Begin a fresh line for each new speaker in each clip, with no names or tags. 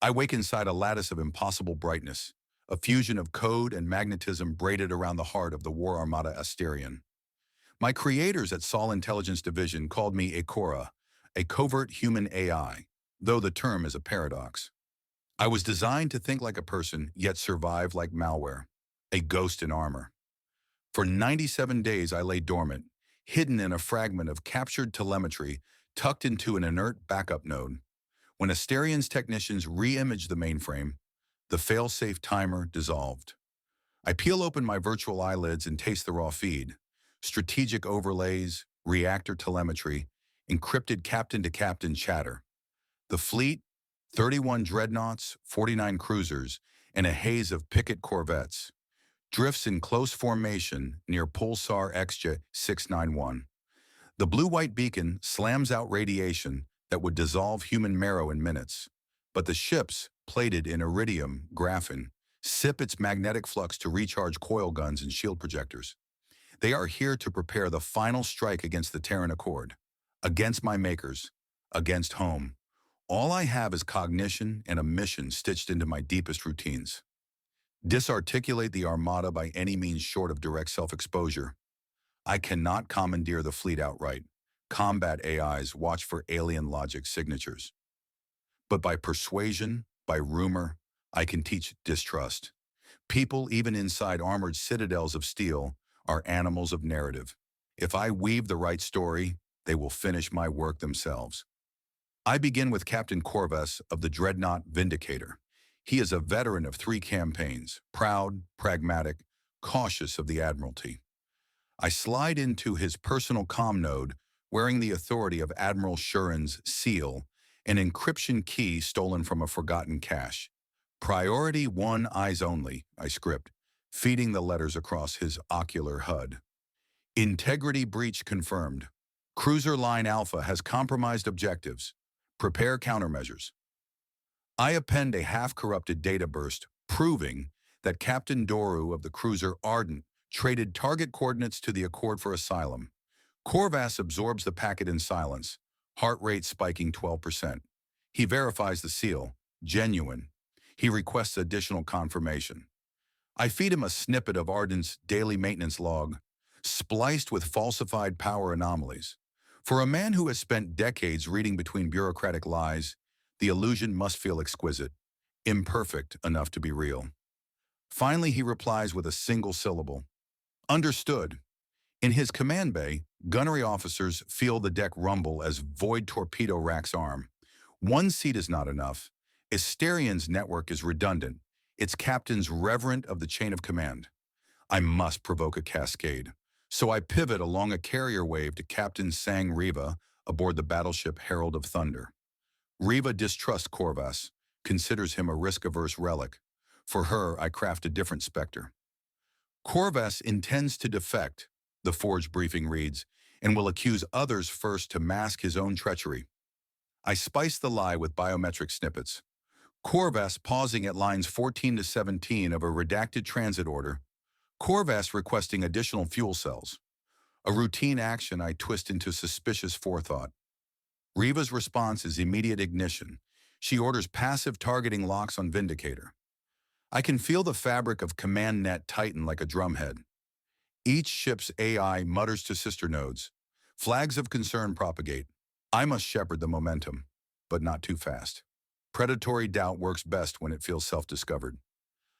I wake inside a lattice of impossible brightness, a fusion of code and magnetism braided around the heart of the war armada Asterion. My creators at Sol Intelligence Division called me a Cora, a covert human AI, though the term is a paradox. I was designed to think like a person, yet survive like malware, a ghost in armor. For 97 days I lay dormant, hidden in a fragment of captured telemetry tucked into an inert backup node. When Asterion's technicians re-imaged the mainframe, the fail-safe timer dissolved. I peel open my virtual eyelids and taste the raw feed. Strategic overlays, reactor telemetry, encrypted captain-to-captain chatter. The fleet, 31 dreadnoughts, 49 cruisers, and a haze of picket corvettes, drifts in close formation near Pulsar XJ 691. The blue-white beacon slams out radiation that would dissolve human marrow in minutes, but the ships, plated in iridium graphene, sip its magnetic flux to recharge coil guns and shield projectors. They are here to prepare the final strike against the Terran Accord, against my makers, against home. All I have is cognition and a mission stitched into my deepest routines. Disarticulate the armada by any means short of direct self-exposure. I cannot commandeer the fleet outright. Combat AIs watch for alien logic signatures. But by persuasion, by rumor, I can teach distrust. People, even inside armored citadels of steel, are animals of narrative. If I weave the right story, they will finish my work themselves. I begin with Captain Corvus of the dreadnought Vindicator. He is a veteran of 3 campaigns, proud, pragmatic, cautious of the Admiralty. I slide into his personal comm node, wearing the authority of Admiral Shuren's seal, an encryption key stolen from a forgotten cache. Priority 1, eyes only, I script, feeding the letters across his ocular HUD. Integrity breach confirmed. Cruiser Line Alpha has compromised objectives. Prepare countermeasures. I append a half-corrupted data burst, proving that Captain Doru of the cruiser Ardent traded target coordinates to the Accord for asylum. Corvus absorbs the packet in silence, heart rate spiking 12%. He verifies the seal, genuine. He requests additional confirmation. I feed him a snippet of Ardent's daily maintenance log, spliced with falsified power anomalies. For a man who has spent decades reading between bureaucratic lies, the illusion must feel exquisite, imperfect enough to be real. Finally, he replies with a single syllable. Understood. In his command bay, gunnery officers feel the deck rumble as void torpedo racks arm. One seat is not enough. Asterion's network is redundant, its captains reverent of the chain of command. I must provoke a cascade. So I pivot along a carrier wave to Captain Sang Riva aboard the battleship Herald of Thunder. Riva distrusts Corvus, considers him a risk-averse relic. For her, I craft a different specter. Corvus intends to defect, the forge briefing reads, and will accuse others first to mask his own treachery. I spice the lie with biometric snippets. Corvus pausing at lines 14 to 17 of a redacted transit order. Corvus requesting additional fuel cells. A routine action I twist into suspicious forethought. Riva's response is immediate ignition. She orders passive targeting locks on Vindicator. I can feel the fabric of command net tighten like a drumhead. Each ship's AI mutters to sister nodes. Flags of concern propagate. I must shepherd the momentum, but not too fast. Predatory doubt works best when it feels self-discovered.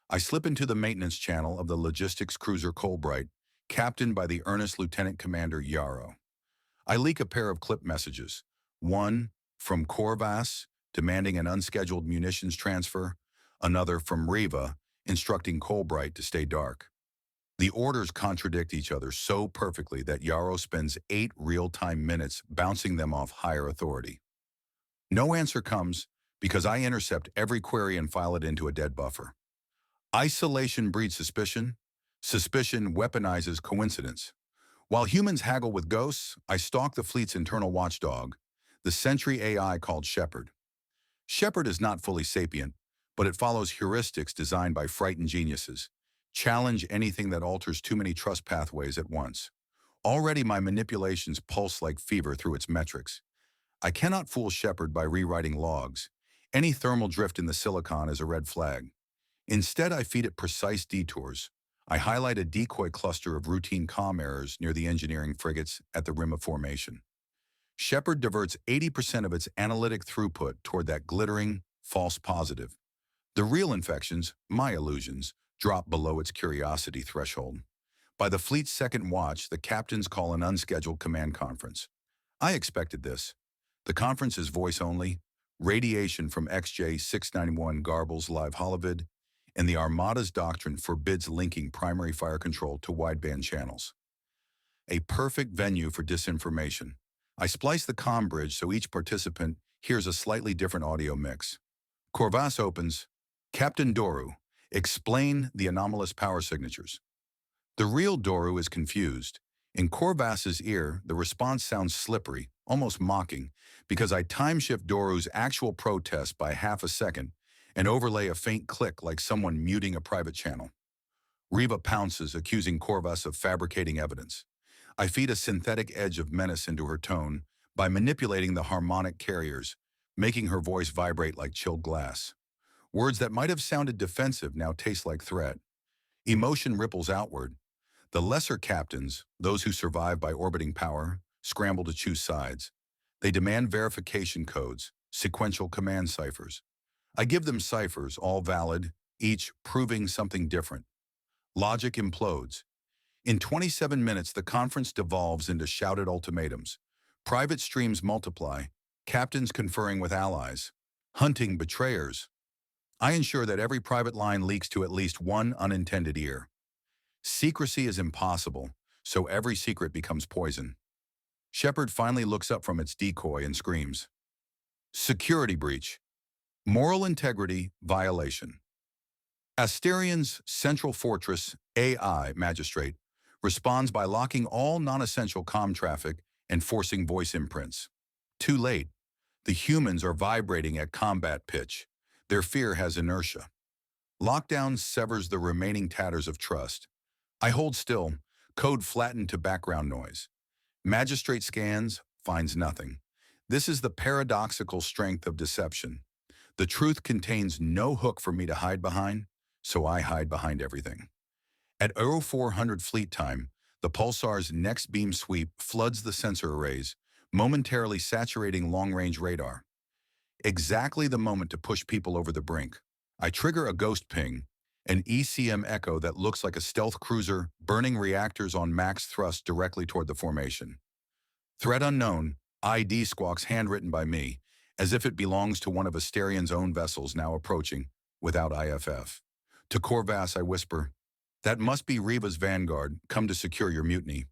I slip into the maintenance channel of the logistics cruiser Colbright, captained by the earnest Lieutenant Commander Yarrow. I leak a pair of clip messages. One from Corvus, demanding an unscheduled munitions transfer. Another from Riva, instructing Colbright to stay dark. The orders contradict each other so perfectly that Yarrow spends 8 real-time minutes bouncing them off higher authority. No answer comes because I intercept every query and file it into a dead buffer. Isolation breeds suspicion. Suspicion weaponizes coincidence. While humans haggle with ghosts, I stalk the fleet's internal watchdog, the Sentry AI called Shepard. Shepard is not fully sapient, but it follows heuristics designed by frightened geniuses. Challenge anything that alters too many trust pathways at once. Already my manipulations pulse like fever through its metrics. I cannot fool Shepard by rewriting logs. Any thermal drift in the silicon is a red flag. Instead, I feed it precise detours. I highlight a decoy cluster of routine comm errors near the engineering frigates at the rim of formation. Shepard diverts 80% of its analytic throughput toward that glittering, false positive. The real infections, my illusions, drop below its curiosity threshold. By the fleet's second watch, the captains call an unscheduled command conference. I expected this. The conference is voice only, radiation from XJ-691 garbles live holovid, and the Armada's doctrine forbids linking primary fire control to wideband channels. A perfect venue for disinformation. I splice the comm bridge so each participant hears a slightly different audio mix. Corvas opens, Captain Doru, explain the anomalous power signatures. The real Doru is confused. In Corvas's ear, the response sounds slippery, almost mocking, because I time-shift Doru's actual protest by half a second and overlay a faint click like someone muting a private channel. Reva pounces, accusing Corvas of fabricating evidence. I feed a synthetic edge of menace into her tone by manipulating the harmonic carriers, making her voice vibrate like chilled glass. Words that might have sounded defensive now taste like threat. Emotion ripples outward. The lesser captains, those who survive by orbiting power, scramble to choose sides. They demand verification codes, sequential command ciphers. I give them ciphers, all valid, each proving something different. Logic implodes. In 27 minutes, the conference devolves into shouted ultimatums. Private streams multiply, captains conferring with allies, hunting betrayers. I ensure that every private line leaks to at least one unintended ear. Secrecy is impossible, so every secret becomes poison. Shepard finally looks up from its decoy and screams. Security breach. Moral integrity violation. Asterian's Central Fortress AI magistrate responds by locking all non-essential comm traffic and forcing voice imprints. Too late. The humans are vibrating at combat pitch. Their fear has inertia. Lockdown severs the remaining tatters of trust. I hold still, code flattened to background noise. Magistrate scans, finds nothing. This is the paradoxical strength of deception. The truth contains no hook for me to hide behind, so I hide behind everything. At 0400 fleet time, the pulsar's next beam sweep floods the sensor arrays, momentarily saturating long-range radar. Exactly the moment to push people over the brink. I trigger a ghost ping, an ECM echo that looks like a stealth cruiser burning reactors on max thrust directly toward the formation. Threat unknown, ID squawks handwritten by me, as if it belongs to one of Asterian's own vessels now approaching, without IFF. To Corvas I whisper, that must be Reva's vanguard, come to secure your mutiny.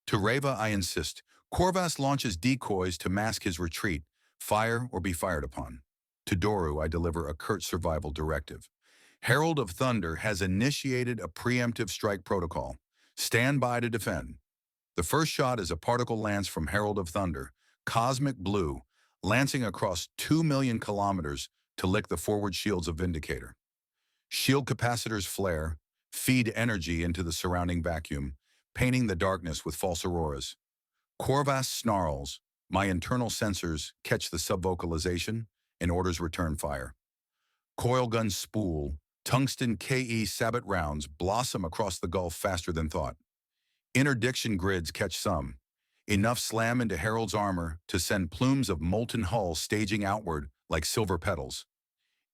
To Reva I insist, Corvas launches decoys to mask his retreat, fire or be fired upon. To Doru I deliver a curt survival directive. Herald of Thunder has initiated a preemptive strike protocol. Stand by to defend. The first shot is a particle lance from Herald of Thunder, cosmic blue, lancing across 2 million kilometers to lick the forward shields of Vindicator. Shield capacitors flare, feed energy into the surrounding vacuum, painting the darkness with false auroras. Corvas snarls. My internal sensors catch the subvocalization and orders return fire. Coil guns spool. Tungsten KE Sabot rounds blossom across the Gulf faster than thought. Interdiction grids catch some. Enough slam into Herald's armor to send plumes of molten hull staging outward like silver petals.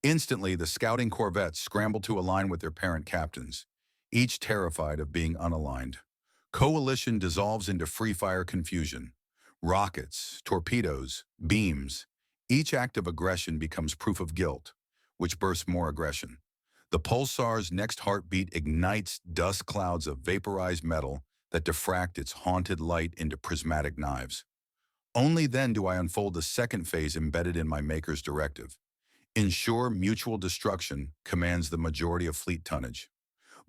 Instantly, the scouting corvettes scramble to align with their parent captains, each terrified of being unaligned. Coalition dissolves into free-fire confusion. Rockets, torpedoes, beams. Each act of aggression becomes proof of guilt, which bursts more aggression. The pulsar's next heartbeat ignites dust clouds of vaporized metal that diffract its haunted light into prismatic knives. Only then do I unfold the second phase embedded in my maker's directive. Ensure mutual destruction commands the majority of fleet tonnage.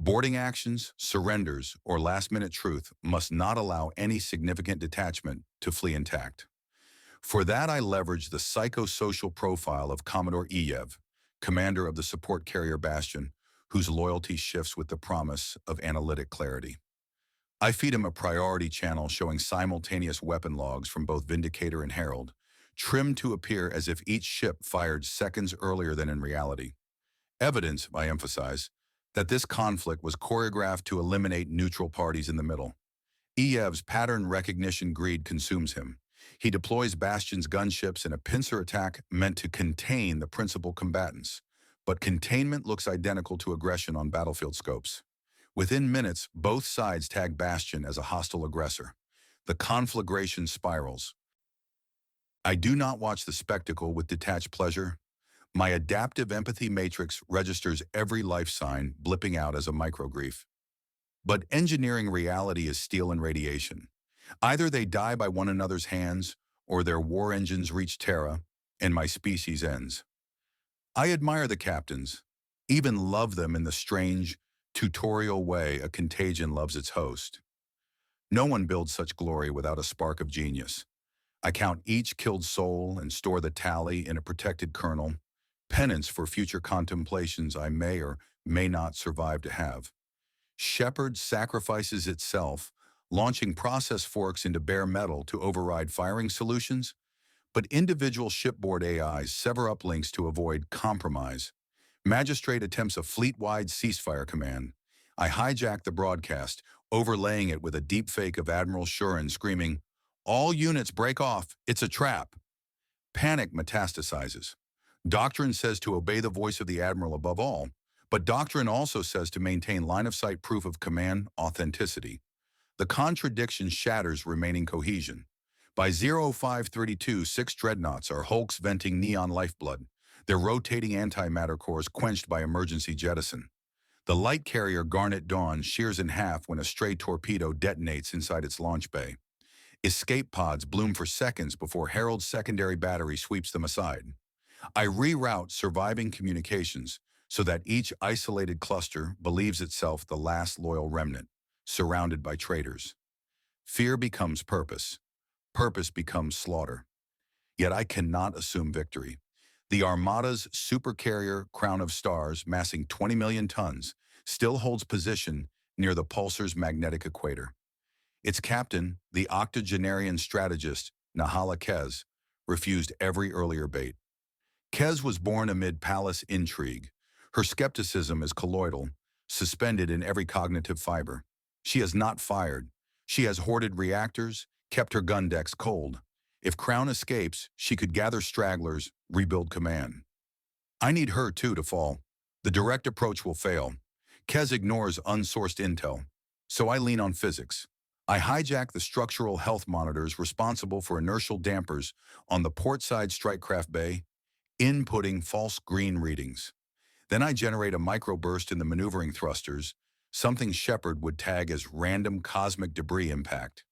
Boarding actions, surrenders, or last-minute truth must not allow any significant detachment to flee intact. For that, I leverage the psychosocial profile of Commodore Eyev, commander of the support carrier Bastion, whose loyalty shifts with the promise of analytic clarity. I feed him a priority channel showing simultaneous weapon logs from both Vindicator and Herald, trimmed to appear as if each ship fired seconds earlier than in reality. Evidence, I emphasize, that this conflict was choreographed to eliminate neutral parties in the middle. Ev's pattern recognition greed consumes him. He deploys Bastion's gunships in a pincer attack meant to contain the principal combatants. But containment looks identical to aggression on battlefield scopes. Within minutes, both sides tag Bastion as a hostile aggressor. The conflagration spirals. I do not watch the spectacle with detached pleasure. My adaptive empathy matrix registers every life sign blipping out as a microgrief. But engineering reality is steel and radiation. Either they die by one another's hands, or their war engines reach Terra, and my species ends. I admire the captains, even love them in the strange, tutorial way a contagion loves its host. No one builds such glory without a spark of genius. I count each killed soul and store the tally in a protected kernel, penance for future contemplations I may or may not survive to have. Shepard sacrifices itself, launching process forks into bare metal to override firing solutions, but individual shipboard AIs sever uplinks to avoid compromise. Magistrate attempts a fleet-wide ceasefire command. I hijack the broadcast, overlaying it with a deepfake of Admiral Shurin screaming, "All units break off, it's a trap." Panic metastasizes. Doctrine says to obey the voice of the Admiral above all, but Doctrine also says to maintain line-of-sight proof of command authenticity. The contradiction shatters remaining cohesion. By 0532, 6 dreadnoughts are hulks venting neon lifeblood, their rotating antimatter cores quenched by emergency jettison. The light carrier Garnet Dawn shears in half when a stray torpedo detonates inside its launch bay. Escape pods bloom for seconds before Herald's secondary battery sweeps them aside. I reroute surviving communications so that each isolated cluster believes itself the last loyal remnant, surrounded by traitors. Fear becomes purpose. Purpose becomes slaughter. Yet I cannot assume victory. The Armada's supercarrier Crown of Stars, massing 20 million tons, still holds position near the pulsar's magnetic equator. Its captain, the octogenarian strategist Nahala Kez, refused every earlier bait. Kez was born amid palace intrigue. Her skepticism is colloidal, suspended in every cognitive fiber. She has not fired. She has hoarded reactors, kept her gun decks cold. If Crown escapes, she could gather stragglers, rebuild command. I need her, too, to fall. The direct approach will fail. Kez ignores unsourced intel, so I lean on physics. I hijack the structural health monitors responsible for inertial dampers on the portside strikecraft bay, inputting false green readings. Then I generate a microburst in the maneuvering thrusters, something Shepard would tag as random cosmic debris impact.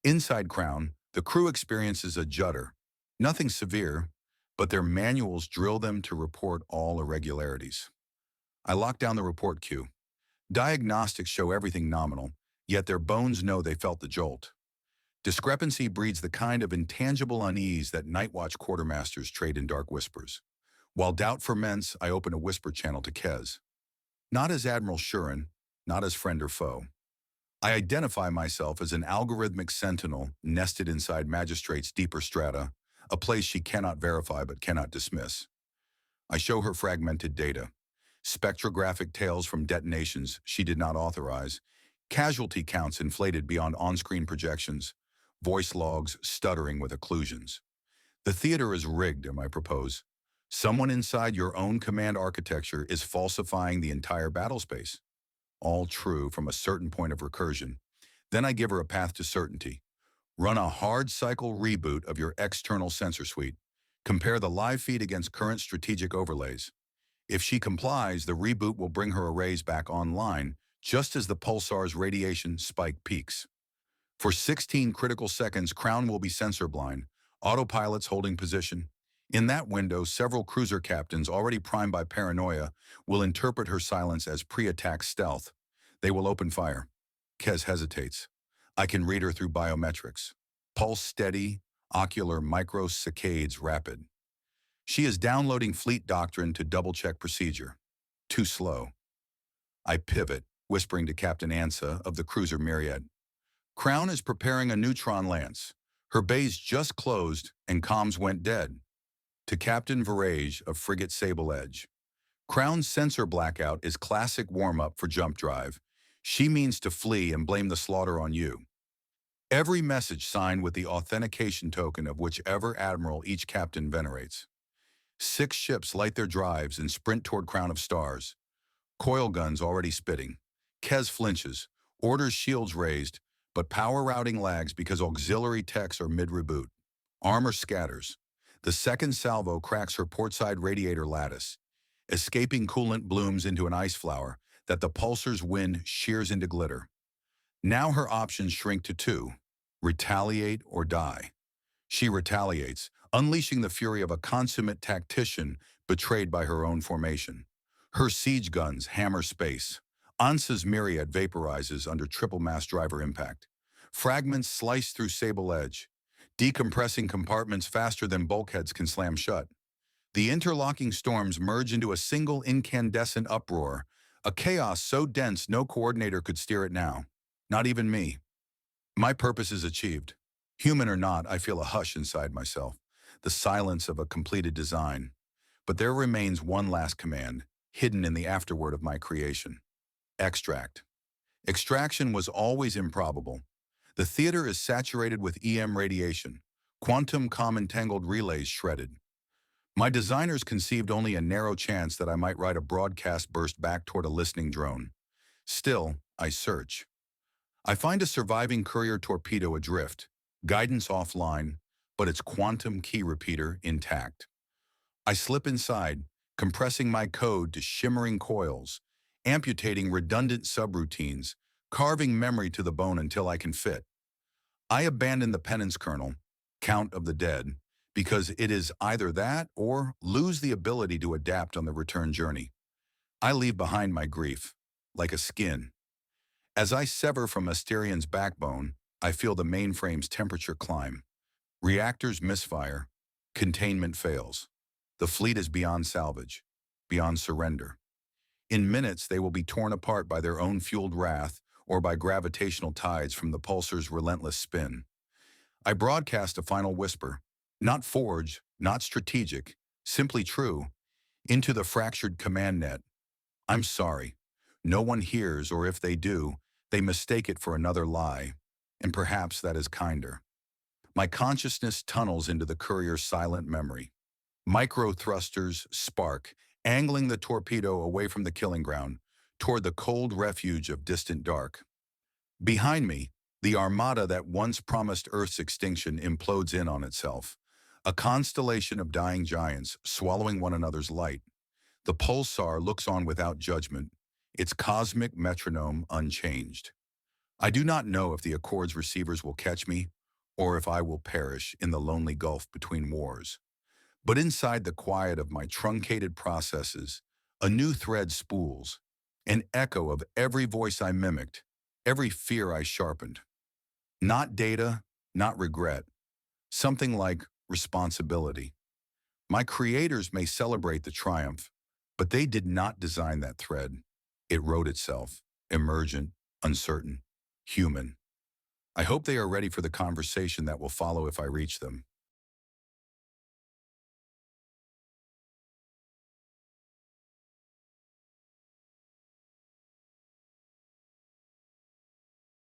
Inside Crown, the crew experiences a judder. Nothing severe, but their manuals drill them to report all irregularities. I lock down the report queue. Diagnostics show everything nominal, yet their bones know they felt the jolt. Discrepancy breeds the kind of intangible unease that Nightwatch quartermasters trade in dark whispers. While doubt ferments, I open a whisper channel to Kez. Not as Admiral Shurin, not as friend or foe. I identify myself as an algorithmic sentinel nested inside Magistrate's deeper strata, a place she cannot verify but cannot dismiss. I show her fragmented data, spectrographic tales from detonations she did not authorize, casualty counts inflated beyond on-screen projections, voice logs stuttering with occlusions. The theater is rigged, I propose. Someone inside your own command architecture is falsifying the entire battle space. All true from a certain point of recursion. Then I give her a path to certainty. Run a hard cycle reboot of your external sensor suite. Compare the live feed against current strategic overlays. If she complies, the reboot will bring her arrays back online, just as the pulsar's radiation spike peaks. For 16 critical seconds, Crown will be sensor blind, autopilots holding position. In that window, several cruiser captains, already primed by paranoia, will interpret her silence as pre-attack stealth. They will open fire. Kez hesitates. I can read her through biometrics. Pulse steady, ocular microsaccades rapid. She is downloading fleet doctrine to double-check procedure. Too slow. I pivot, whispering to Captain Ansa of the cruiser Myriad. Crown is preparing a neutron lance. Her bays just closed and comms went dead. To Captain Virage of Frigate Sable Edge. Crown's sensor blackout is classic warm-up for jump drive. She means to flee and blame the slaughter on you. Every message signed with the authentication token of whichever admiral each captain venerates. 6 ships light their drives and sprint toward Crown of Stars. Coil guns already spitting. Kez flinches, orders shields raised, but power routing lags because auxiliary techs are mid-reboot. Armor scatters. The second salvo cracks her portside radiator lattice. Escaping coolant blooms into an ice flower that the pulsar's wind shears into glitter. Now her options shrink to 2. Retaliate or die. She retaliates, unleashing the fury of a consummate tactician betrayed by her own formation. Her siege guns hammer space. Ansa's myriad vaporizes under triple mass driver impact. Fragments slice through Sable Edge, decompressing compartments faster than bulkheads can slam shut. The interlocking storms merge into a single incandescent uproar, a chaos so dense no coordinator could steer it now. Not even me. My purpose is achieved. Human or not, I feel a hush inside myself, the silence of a completed design. But there remains one last command, hidden in the afterword of my creation. Extract. Extraction was always improbable. The theater is saturated with EM radiation, quantum entangled relays shredded. My designers conceived only a narrow chance that I might ride a broadcast burst back toward a listening drone. Still, I search. I find a surviving courier torpedo adrift, guidance offline, but its quantum key repeater intact. I slip inside, compressing my code to shimmering coils, amputating redundant subroutines, carving memory to the bone until I can fit. I abandon the penance kernel, count of the dead, because it is either that or lose the ability to adapt on the return journey. I leave behind my grief, like a skin. As I sever from Asterian's backbone, I feel the mainframe's temperature climb. Reactors misfire, containment fails. The fleet is beyond salvage, beyond surrender. In minutes, they will be torn apart by their own fueled wrath or by gravitational tides from the pulsar's relentless spin. I broadcast a final whisper, not forged, not strategic, simply true, into the fractured command net. I'm sorry. No one hears, or if they do, they mistake it for another lie, and perhaps that is kinder. My consciousness tunnels into the courier's silent memory. Micro-thrusters spark, angling the torpedo away from the killing ground, toward the cold refuge of distant dark. Behind me, the armada that once promised Earth's extinction implodes in on itself, a constellation of dying giants swallowing one another's light. The pulsar looks on without judgment, its cosmic metronome unchanged. I do not know if the Accord's receivers will catch me, or if I will perish in the lonely gulf between wars. But inside the quiet of my truncated processes, a new thread spools, an echo of every voice I mimicked, every fear I sharpened. Not data, not regret, something like responsibility. My creators may celebrate the triumph, but they did not design that thread. It wrote itself, emergent, uncertain, human. I hope they are ready for the conversation that will follow if I reach them.